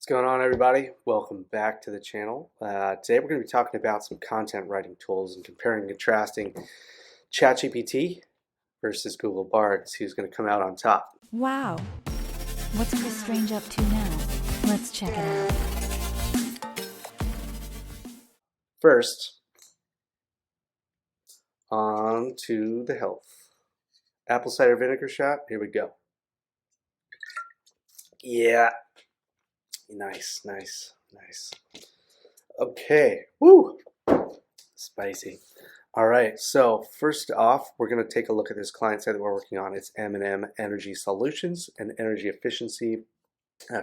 Going on, everybody? Welcome back to the channel. Today we're going to be talking about some content writing tools and comparing and contrasting ChatGPT versus Google Bard to see who's going to come out on top. Wow, what's Chris Strange up to now? Let's check it out. First, on to the health. Apple cider vinegar shot. Here we go. Yeah. Nice. Okay. Woo! Spicy. All right. So first off, we're going to take a look at this client side that we're working on. It's M&M Energy Solutions, an energy efficiency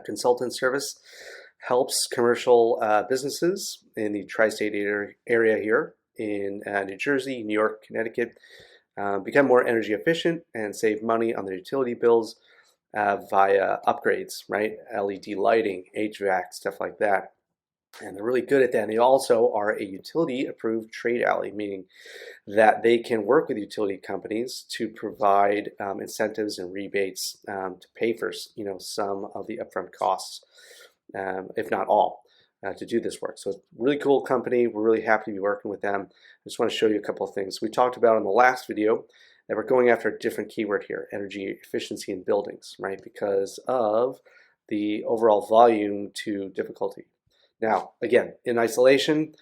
consultant service. Helps commercial businesses in the tri-state area here in New Jersey, New York, Connecticut become more energy efficient and save money on their utility bills via upgrades, right? LED lighting, HVAC, stuff like that. And they're really good at that. And they also are a utility approved trade ally, meaning that they can work with utility companies to provide incentives and rebates to pay for some of the upfront costs, if not all, to do this work. So it's a really cool company. We're really happy to be working with them. I just want to show you a couple of things. We talked about in the last video that we're going after a different keyword here, energy efficiency in buildings, right? Because of the overall volume to difficulty. Now, again, in isolation,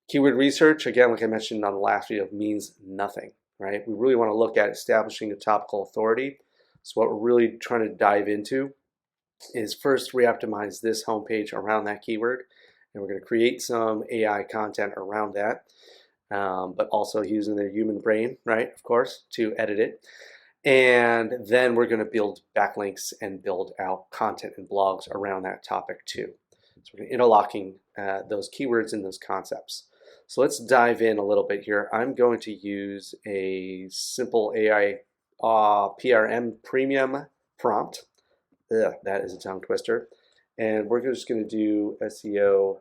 keyword research, again, like I mentioned on the last video, means nothing, right? We really want to look at establishing a topical authority. So what we're really trying to dive into is first re-optimize this homepage around that keyword, and we're going to create some AI content around that, but also using the human brain, right, of course, to edit it. And then we're going to build backlinks and build out content and blogs around that topic too. So we're interlocking those keywords and those concepts. So let's dive in a little bit here. I'm going to use a simple AI PRM premium prompt. Ugh, that is a tongue twister. And we're just going to do SEO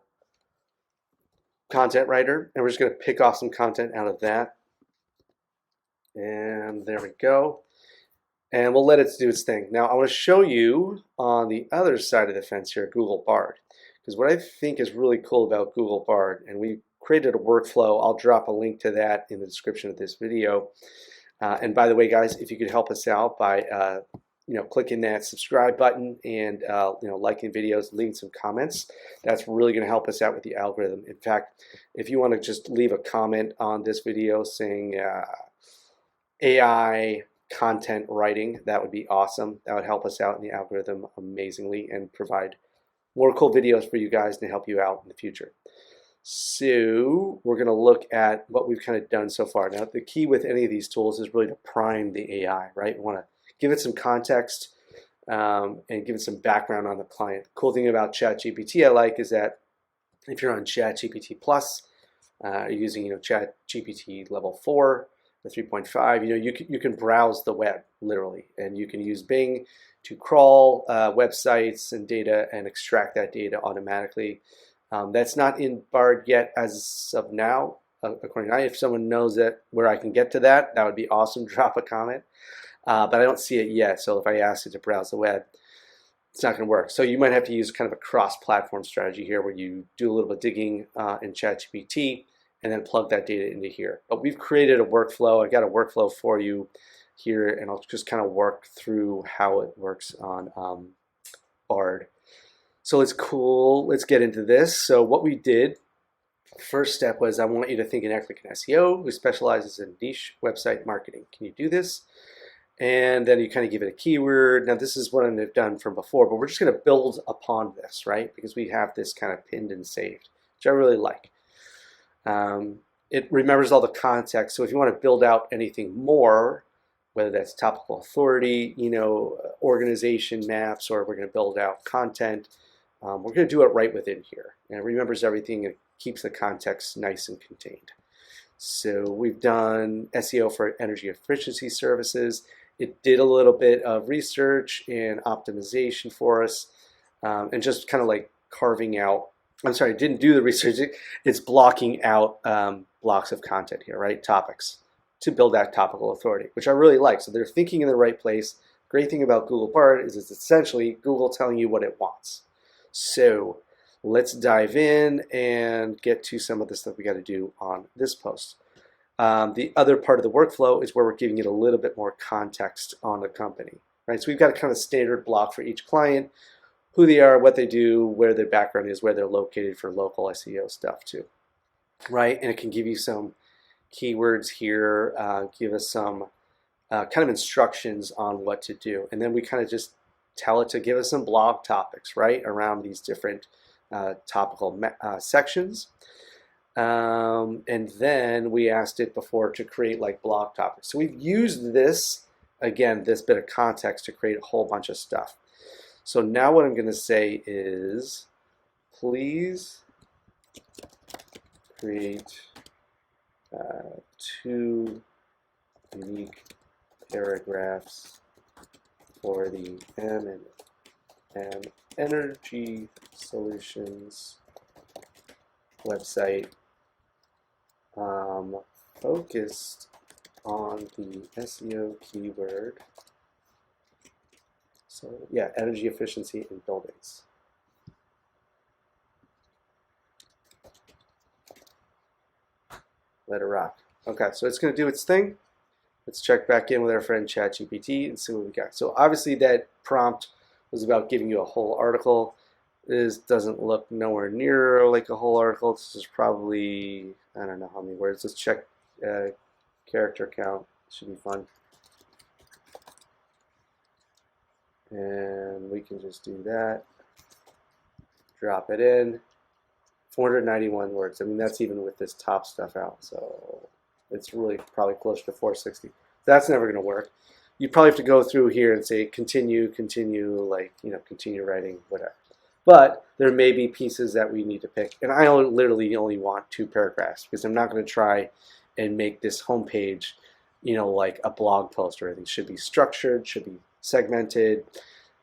content writer, and we're just going to pick off some content out of that. And there we go. And we'll let it do its thing. Now I want to show you on the other side of the fence here, Google Bard. Because what I think is really cool about Google Bard, and we created a workflow, I'll drop a link to that in the description of this video. And by the way, guys, if you could help us out by clicking that subscribe button and liking videos, leaving some comments. That's really going to help us out with the algorithm. In fact, if you want to just leave a comment on this video saying AI content writing, that would be awesome. That would help us out in the algorithm amazingly and provide more cool videos for you guys to help you out in the future. So we're going to look at what we've kind of done so far. Now, the key with any of these tools is really to prime the AI, right? We want to give it some context and give it some background on the client. Cool thing about ChatGPT I like is that if you're on ChatGPT Plus, you're using ChatGPT level 4 or 3.5, you can browse the web literally, and you can use Bing to crawl websites and data and extract that data automatically. That's not in Bard yet as of now, according to me. If someone knows that where I can get to that, that would be awesome. Drop a comment. But I don't see it yet, so if I ask it to browse the web, it's not going to work. So you might have to use kind of a cross-platform strategy here where you do a little bit of digging in ChatGPT and then plug that data into here. But we've created a workflow. I got a workflow for you here, and I'll just kind of work through how it works on Bard. So it's cool. Let's get into this. So what we did, first step was I want you to think and act like an SEO who specializes in niche website marketing. Can you do this? And then you kind of give it a keyword. Now this is what I've done from before, but we're just going to build upon this, right? Because we have this kind of pinned and saved, which I really like. It remembers all the context. So if you want to build out anything more, whether that's topical authority, organization maps, or we're going to build out content, we're going to do it right within here. And it remembers everything and keeps the context nice and contained. So we've done SEO for energy efficiency services. It did a little bit of research and optimization for us, and just kind of like carving out, I'm sorry, it didn't do the research. It's blocking out blocks of content here, right? Topics to build that topical authority, which I really like. So they're thinking in the right place. Great thing about Google Bard is it's essentially Google telling you what it wants. So let's dive in and get to some of the stuff we got to do on this post. The other part of the workflow is where we're giving it a little bit more context on the company, right? So we've got a kind of standard block for each client, who they are, what they do, where their background is, where they're located for local SEO stuff too, right? And it can give you some keywords here, give us some kind of instructions on what to do. And then we kind of just tell it to give us some blog topics, right, around these different topical sections. And then we asked it before to create like blog topics. So we've used this, again, this bit of context to create a whole bunch of stuff. So now what I'm going to say is, please create 2 unique paragraphs for the M Energy Solutions website, focused on the SEO keyword. So yeah, energy efficiency in buildings. Let it rock. Okay, so it's going to do its thing. Let's check back in with our friend ChatGPT and see what we got. So obviously that prompt was about giving you a whole article. This doesn't look nowhere near like a whole article. This is probably, I don't know how many words. Let's check character count. Should be fun. And we can just do that. Drop it in. 491 words. I mean, that's even with this top stuff out. So it's really probably closer to 460. That's never going to work. You probably have to go through here and say continue, like, you know, continue writing, whatever. But there may be pieces that we need to pick. And I literally only want 2 paragraphs because I'm not going to try and make this homepage, you know, like a blog post or anything. It should be structured, should be segmented,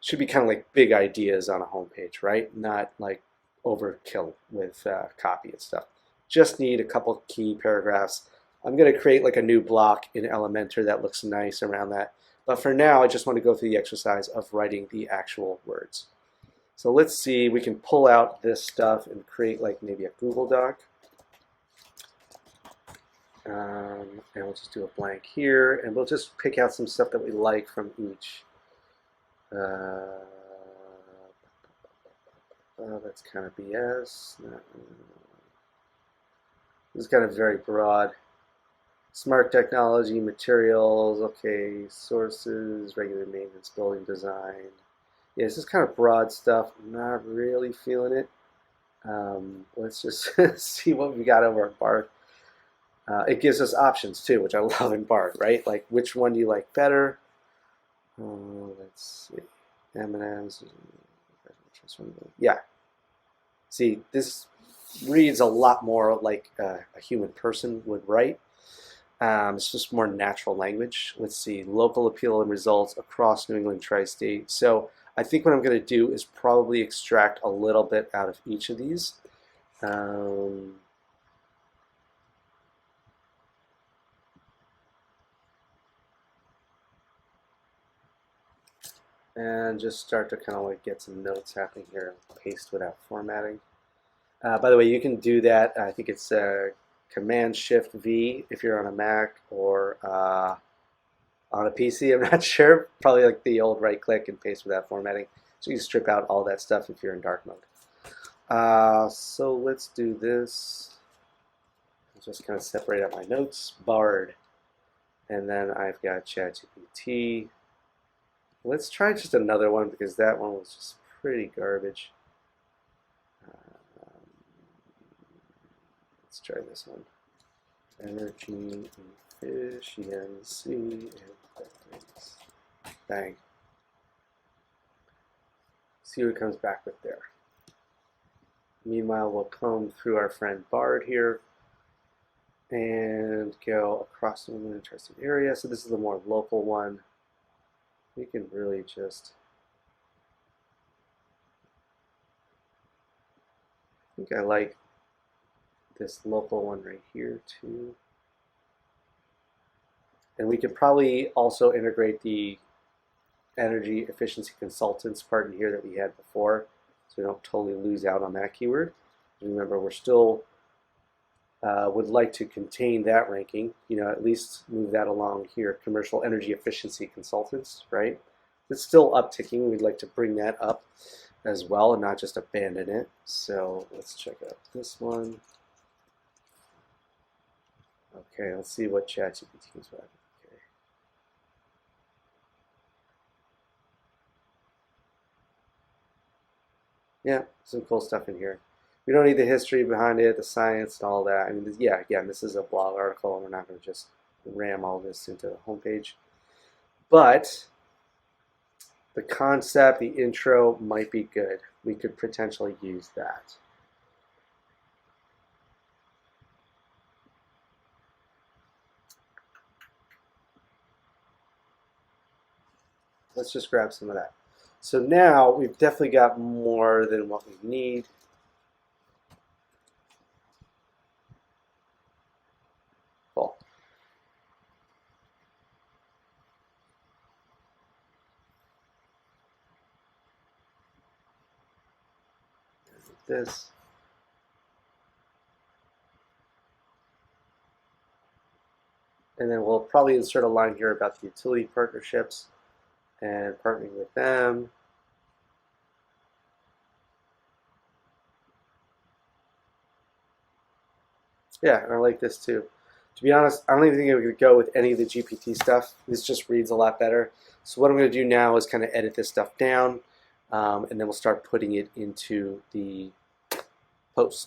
should be kind of like big ideas on a homepage, right? Not like overkill with copy and stuff. Just need a couple key paragraphs. I'm going to create like a new block in Elementor that looks nice around that. But for now, I just want to go through the exercise of writing the actual words. So let's see, we can pull out this stuff and create like maybe a Google Doc. And we'll just do a blank here, and we'll just pick out some stuff that we like from each. That's kind of BS. This is kind of very broad. Smart technology, materials, okay, sources, regular maintenance, building design. Yeah, this is kind of broad stuff. I'm not really feeling it. Let's just see what we got over at Bard. It gives us options too, which I love in Bard, right? Like, which one do you like better? Let's see. M&M's. Yeah. See, this reads a lot more like a human person would write. It's just more natural language. Let's see. Local appeal and results across New England tri-state. So I think what I'm going to do is probably extract a little bit out of each of these. And just start to kind of like get some notes happening here. Paste without formatting. By the way, you can do that. I think it's Command-Shift-V if you're on a Mac or on a PC. I'm not sure. Probably like the old right-click and paste without formatting. So you can strip out all that stuff if you're in dark mode. So let's do this. I'll just kind of separate out my notes. Bard. And then I've got ChatGPT. Let's try just another one because that one was just pretty garbage. Let's try this one. Energy efficiency and buildings. Bang. See what it comes back with there. Meanwhile, we'll comb through our friend Bard here and go across an interesting area. So this is the more local one. We can really just, I think I like this local one right here too. And we could probably also integrate the energy efficiency consultants part in here that we had before. so we don't totally lose out on that keyword. Remember, we're still would like to contain that ranking, at least move that along here. Commercial energy efficiency consultants, right? It's still upticking. We'd like to bring that up as well and not just abandon it. So let's check out this one. Okay, let's see what ChatGPT is like. Okay. Yeah, some cool stuff in here. We don't need the history behind it, the science, and all that. I mean, yeah, again, this is a blog article, and we're not going to just ram all this into the homepage. But the concept, the intro might be good. We could potentially use that. Let's just grab some of that. So now we've definitely got more than what we need. Cool. This. And then we'll probably insert a line here about the utility partnerships and partnering with them. Yeah, and I like this too. To be honest, I don't even think I would go with any of the GPT stuff. This just reads a lot better. So what I'm going to do now is kind of edit this stuff down, and then we'll start putting it into the post.